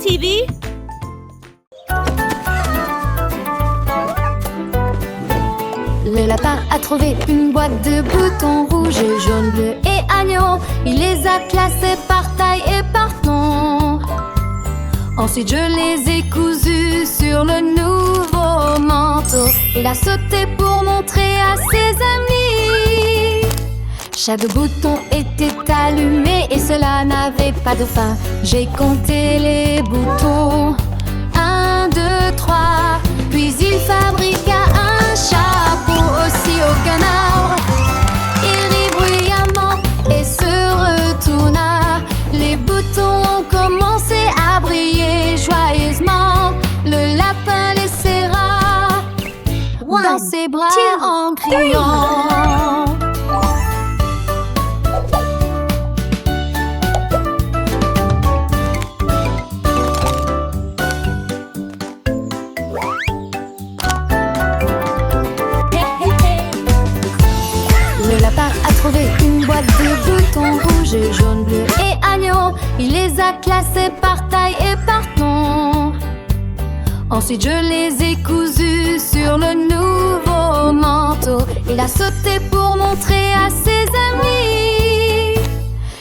TV. Le lapin a trouvé une boîte de boutons rouges, jaunes, bleus et agneaux. Il les a classés par taille et par nom. Ensuite je les ai cousus sur le nouveau manteau. Il a sauté pour montrer à ses amis. Chaque bouton était allumé et cela n'avait pas de fin. J'ai compté les boutons. 1, 2, 3. Puis il fabriqua un chapeau aussi au canard. Il rit bruyamment et se retourna. Les boutons ont commencé à briller joyeusement. Le lapin les serra dans ses bras en criant. Une boîte de boutons rouges, jaunes, bleus et agneaux. Il les a classés par taille et par nom. Ensuite je les ai cousus sur le nouveau manteau. Il a sauté pour montrer à ses amis.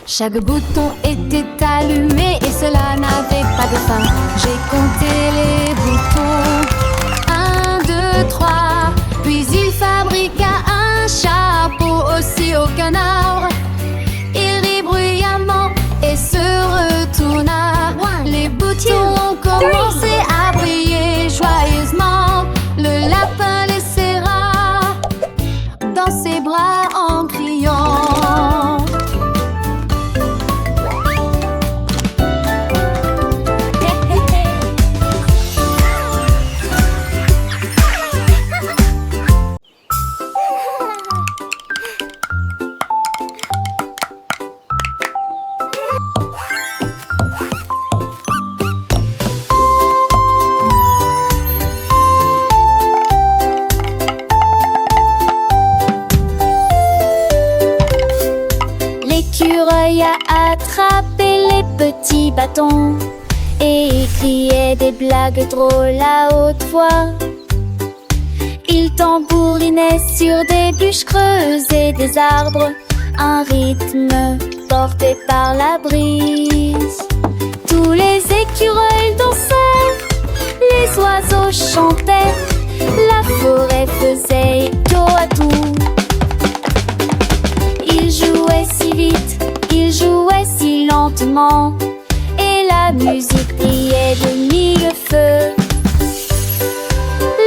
Chaque bouton était allumé et cela n'avait pas de fin. J'ai compté les boutons. 1, 2, 3. Puis il fabriqua un chapeau aussi au canard. Il rit bruyamment et se retourna. Les boutons ont commencé à briller joyeusement. Le lapin les serra dans ses bras en criant. L'écureuil a attrapé les petits bâtons et criait des blagues drôles à haute voix. Il tambourinait sur des bûches creuses et des arbres, un rythme porté par la brise. Tous les écureuils dansaient, les oiseaux chantaient, la forêt faisait écho à tout. Il jouait si vite, il jouait si lentement, et la musique brillait de mille feux.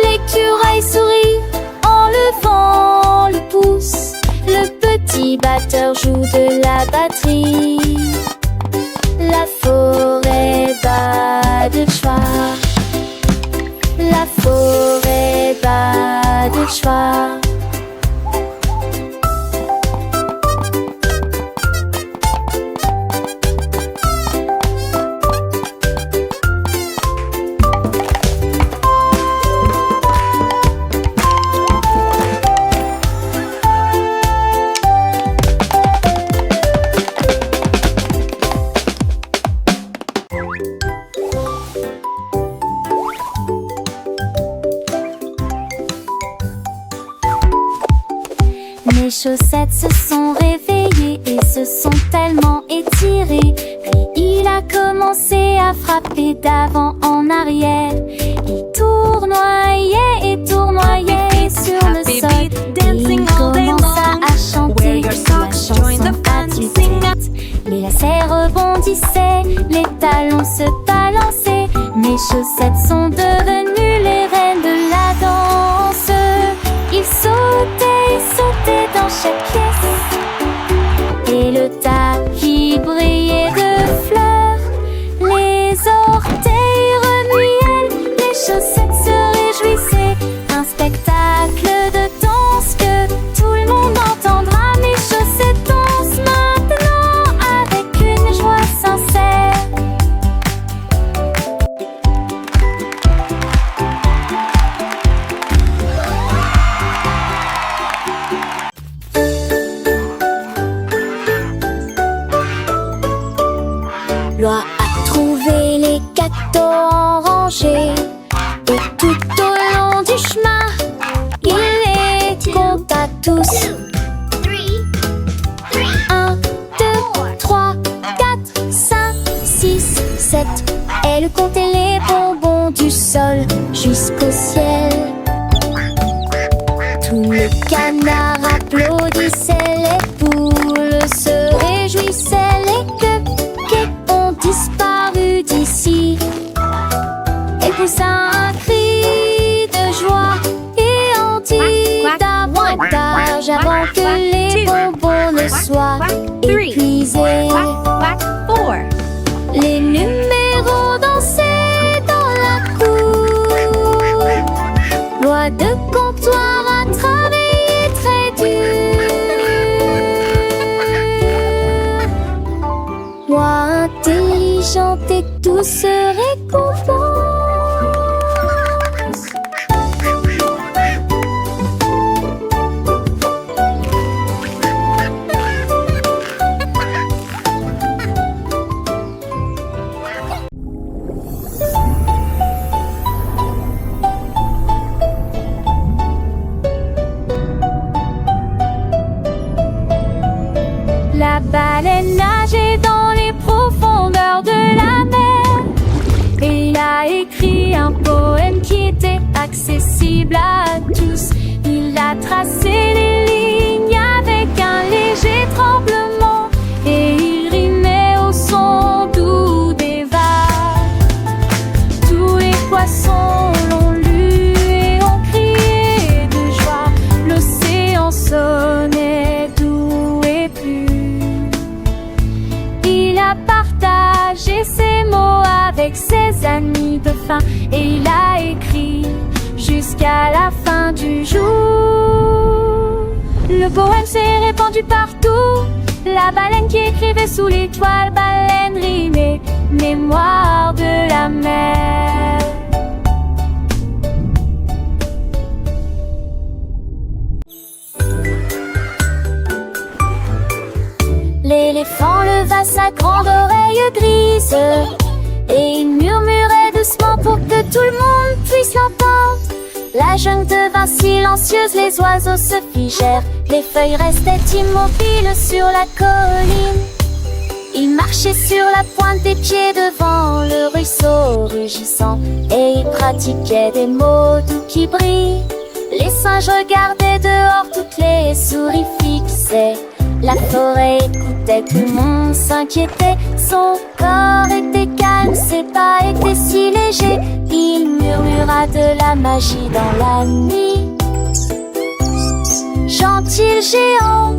L'écureuil sourit en levant le pouce. Le petit batteur joue de la batterie. La forêt bat de joie. La forêt bat de joie. Mes chaussettes se sont réveillées et se sont tellement étirées. Puis il a commencé à frapper d'avant en arrière. Il tournoyait et tournoyait sur le sol. Il commença à chanter la chanson à tue-tête. Les lacets rebondissaient, les talons se balançaient. Mes chaussettes sont devenues les reines de la danse. Il sautait dans chaque pièce et le tapis brillait de fleurs. Les orteils remuaient, les chaussettes se réjouissaient. Un spectacle de danse que tout le monde entendra. Mes chaussettes dansent maintenant avec une joie sincère. Loi a trouvé les gâteaux en rangée. Et tout au long du chemin, il les compte à tous. 1, 2, 3, 4, 5, 6, 7. Elle comptait les bonbons du sol jusqu'au ciel. Tous les canards applaudissaient, les poules se réjouissaient, les cupcakes ont disparu d'ici. Elle poussa un cri de joie et en dit davantage avant que les bonbons ne soient épuisés. Les numéros dansaient dans la cour. Loi de comptoir à travailler très dur. Loi intelligente et douce récompense. La baleine nageait dans les profondeurs de la mer. Et il a écrit un poème qui était accessible à tous. Il a tracé les lignes avec un léger tremblement. Et il rimait au son doux des vagues. Tous les poissons l'ont lu et ont crié de joie. L'océan sonnait doux et pur. Il a partagé ses mots avec ses amis de faim. Et il a écrit jusqu'à la fin du jour. Le poème s'est répandu partout. La baleine qui écrivait sous l'étoile, baleine rimée, mémoire de la mer. L'éléphant leva sa grande oreille grise et il murmurait doucement pour que tout le monde puisse l'entendre. La jungle devint silencieuse, les oiseaux se figèrent, les feuilles restaient immobiles sur la colline. Il marchait sur la pointe des pieds devant le ruisseau rugissant et il pratiquait des mots doux qui brillent. Les singes regardaient dehors, toutes les souris fixaient. La forêt écoutait, tout le monde s'inquiétait. Son corps était calme, ses pas étaient si légers. Il murmura de la magie dans la nuit. Gentil géant,